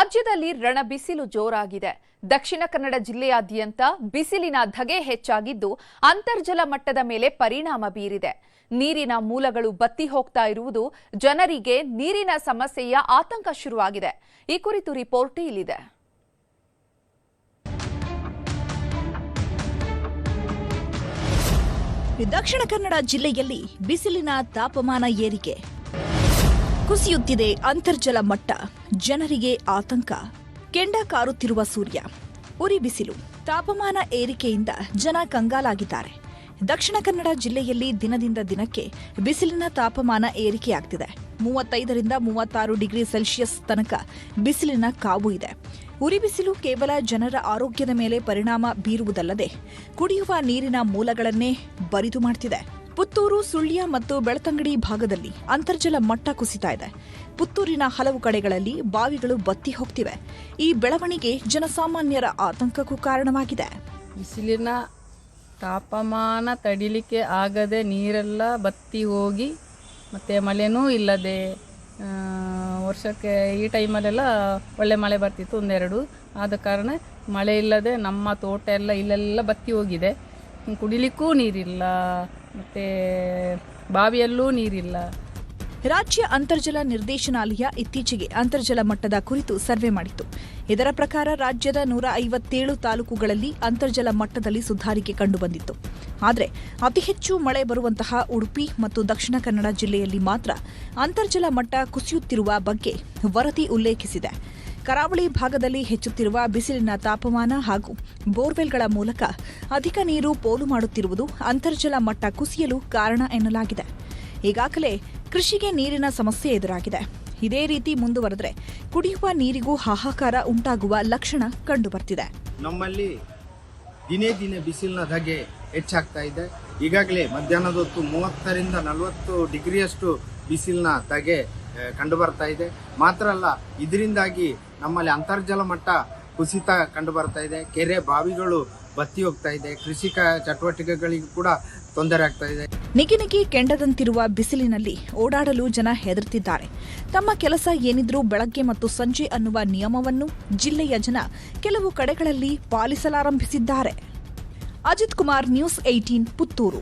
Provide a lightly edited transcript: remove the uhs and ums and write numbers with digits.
ರಾಜ್ಯದಲ್ಲಿ ರಣಬಿಸಿಲು ಜೋರಾಗಿದೆ. ದಕ್ಷಿಣ ಕನ್ನಡ ಜಿಲ್ಲೆಯಾದ್ಯಂತ ಬಿಸಿಲಿನ ಧಗೆ ಹೆಚ್ಚಾಗಿದ್ದು ಅಂತರ್ಜಲ ಮಟ್ಟದ ಮೇಲೆ ಪರಿಣಾಮ ಬೀರಿದೆ. ನೀರಿನ ಮೂಲಗಳು ಬತ್ತಿ ಹೋಗ್ತಾ ಇರುವುದು ಜನರಿಗೆ ನೀರಿನ ಸಮಸ್ಯೆಯ ಆತಂಕ ಶುರುವಾಗಿದೆ. ಈ ಕುರಿತು ರಿಪೋರ್ಟ್ ಇಲ್ಲಿದೆ. ದಕ್ಷಿಣ ಕನ್ನಡ ಜಿಲ್ಲೆಯಲ್ಲಿ ಬಿಸಿಲಿನ ತಾಪಮಾನ ಏರಿಕೆ, ಕುಸಿಯುತ್ತಿದೆ ಅಂತರ್ಜಲ ಮಟ್ಟ, ಜನರಿಗೆ ಆತಂಕ. ಕೆಂಡ ಕಾರುತ್ತಿರುವ ಸೂರ್ಯ, ಉರಿ ಬಿಸಿಲು, ತಾಪಮಾನ ಏರಿಕೆಯಿಂದ ಜನ ಕಂಗಾಲಾಗಿದ್ದಾರೆ. ದಕ್ಷಿಣ ಕನ್ನಡ ಜಿಲ್ಲೆಯಲ್ಲಿ ದಿನದಿಂದ ದಿನಕ್ಕೆ ಬಿಸಿಲಿನ ತಾಪಮಾನ ಏರಿಕೆಯಾಗ್ತಿದೆ. 35ರಿಂದ 36 ಡಿಗ್ರಿ ಸೆಲ್ಸಿಯಸ್ ತನಕ ಬಿಸಿಲಿನ ಕಾವು ಇದೆ. ಉರಿ ಬಿಸಿಲು ಕೇವಲ ಜನರ ಆರೋಗ್ಯದ ಮೇಲೆ ಪರಿಣಾಮ ಬೀರುವುದಲ್ಲದೆ ಕುಡಿಯುವ ನೀರಿನ ಮೂಲಗಳನ್ನೇ ಬರಿದು ಮಾಡ್ತಿದೆ. ಪುತ್ತೂರು, ಸುಳ್ಯ ಮತ್ತು ಬೆಳ್ತಂಗಡಿ ಭಾಗದಲ್ಲಿ ಅಂತರ್ಜಲ ಮಟ್ಟ ಕುಸಿತಾ ಇದೆ. ಪುತ್ತೂರಿನ ಹಲವು ಕಡೆಗಳಲ್ಲಿ ಬಾವಿಗಳು ಬತ್ತಿ ಹೋಗ್ತಿವೆ. ಈ ಬೆಳವಣಿಗೆ ಜನಸಾಮಾನ್ಯರ ಆತಂಕಕ್ಕೂ ಕಾರಣವಾಗಿದೆ. ಬಿಸಿಲಿನ ತಾಪಮಾನ ತಡಿಲಿಕ್ಕೆ ಆಗದೆ ನೀರೆಲ್ಲ ಬತ್ತಿ ಹೋಗಿ ಮತ್ತು ಮಳೆನೂ ಇಲ್ಲದೆ, ವರ್ಷಕ್ಕೆ ಈ ಟೈಮಲ್ಲೆಲ್ಲ ಒಳ್ಳೆ ಮಳೆ ಬರ್ತಿತ್ತು, ಒಂದೆರಡು. ಆದ ಕಾರಣ ಮಳೆ ಇಲ್ಲದೆ ನಮ್ಮ ತೋಟ ಎಲ್ಲ ಇಲ್ಲೆಲ್ಲ ಬತ್ತಿ ಹೋಗಿದೆ. ಕುಡಿಲಿಕ್ಕೂ ನೀರಿಲ್ಲ, ಮತ್ತು ಬಾವಿಯಲ್ಲೂ ನೀರಿಲ್ಲ. ರಾಜ್ಯ ಅಂತರ್ಜಲ ನಿರ್ದೇಶನಾಲಯ ಇತ್ತೀಚೆಗೆ ಅಂತರ್ಜಲ ಮಟ್ಟದ ಕುರಿತು ಸರ್ವೆ ಮಾಡಿತ್ತು. ಇದರ ಪ್ರಕಾರ ರಾಜ್ಯದ 157 ತಾಲೂಕುಗಳಲ್ಲಿ ಅಂತರ್ಜಲ ಮಟ್ಟದಲ್ಲಿ ಸುಧಾರಿಕೆ ಕಂಡುಬಂದಿತ್ತು. ಆದರೆ ಅತಿ ಹೆಚ್ಚು ಮಳೆ ಬರುವಂತಹ ಉಡುಪಿ ಮತ್ತು ದಕ್ಷಿಣ ಕನ್ನಡ ಜಿಲ್ಲೆಯಲ್ಲಿ ಮಾತ್ರ ಅಂತರ್ಜಲ ಮಟ್ಟ ಕುಸಿಯುತ್ತಿರುವ ಬಗ್ಗೆ ವರದಿ ಉಲ್ಲೇಖಿಸಿದೆ. ಕರಾವಳಿ ಭಾಗದಲ್ಲಿ ಹೆಚ್ಚುತ್ತಿರುವ ಬಿಸಿಲಿನ ತಾಪಮಾನ ಹಾಗೂ ಬೋರ್ವೆಲ್ಗಳ ಮೂಲಕ ಅಧಿಕ ನೀರು ಪೋಲು ಮಾಡುತ್ತಿರುವುದು ಅಂತರ್ಜಲ ಮಟ್ಟ ಕುಸಿಯಲು ಕಾರಣ ಎನ್ನಲಾಗಿದೆ. ಈಗಾಗಲೇ ಕೃಷಿಗೆ ನೀರಿನ ಸಮಸ್ಯೆ ಎದುರಾಗಿದೆ. ಇದೇ ರೀತಿ ಮುಂದುವರೆದರೆ ಕುಡಿಯುವ ನೀರಿಗೂ ಹಾಹಾಕಾರ ಉಂಟಾಗುವ ಲಕ್ಷಣ ಕಂಡುಬರ್ತಿದೆ. ನಮ್ಮಲ್ಲಿ ದಿನೇ ದಿನೇ ಬಿಸಿಲಿನ ಧಗೆ ಹೆಚ್ಚಾಗ್ತಾ ಇದೆ. ಈಗಾಗಲೇ ಮಧ್ಯಾಹ್ನದ ಹೊತ್ತು 30ರಿಂದ 40 ಡಿಗ್ರಿಯಷ್ಟು ಬಿಸಿಲಿನ ಧಗೆ ಕಂಡು ಬರ್ತಾ ಇದೆ. ಮಾತ್ರ ಅಲ್ಲ, ಇದರಿಂದಾಗಿ ನಮ್ಮಲ್ಲಿ ಅಂತರ್ಜಲ ಮಟ್ಟ ಕುಸಿತ ಕಂಡು ಬರ್ತಾ ಇದೆ. ಕೆರೆ ಬಾವಿಗಳು ಬತ್ತಿ ಹೋಗ್ತಾ ಇದೆ. ಕೃಷಿಕ ಚಟುವಟಿಕೆಗಳಿಗೂ ಕೂಡ ತೊಂದರೆ ಆಗ್ತಾ ಇದೆ. ನಿಗಿ ಕೆಂಡದಂತಿರುವ ಬಿಸಿಲಿನಲ್ಲಿ ಓಡಾಡಲು ಜನ ಹೆದರ್ತಿದ್ದಾರೆ. ತಮ್ಮ ಕೆಲಸ ಏನಿದ್ರೂ ಬೆಳಗ್ಗೆ ಮತ್ತು ಸಂಜೆ ಅನ್ನುವ ನಿಯಮವನ್ನು ಜಿಲ್ಲೆಯ ಜನ ಕೆಲವು ಕಡೆಗಳಲ್ಲಿ ಪಾಲಿಸಲಾರಂಭಿಸಿದ್ದಾರೆ. ಅಜಿತ್ ಕುಮಾರ್, ನ್ಯೂಸ್ 18, ಪುತ್ತೂರು.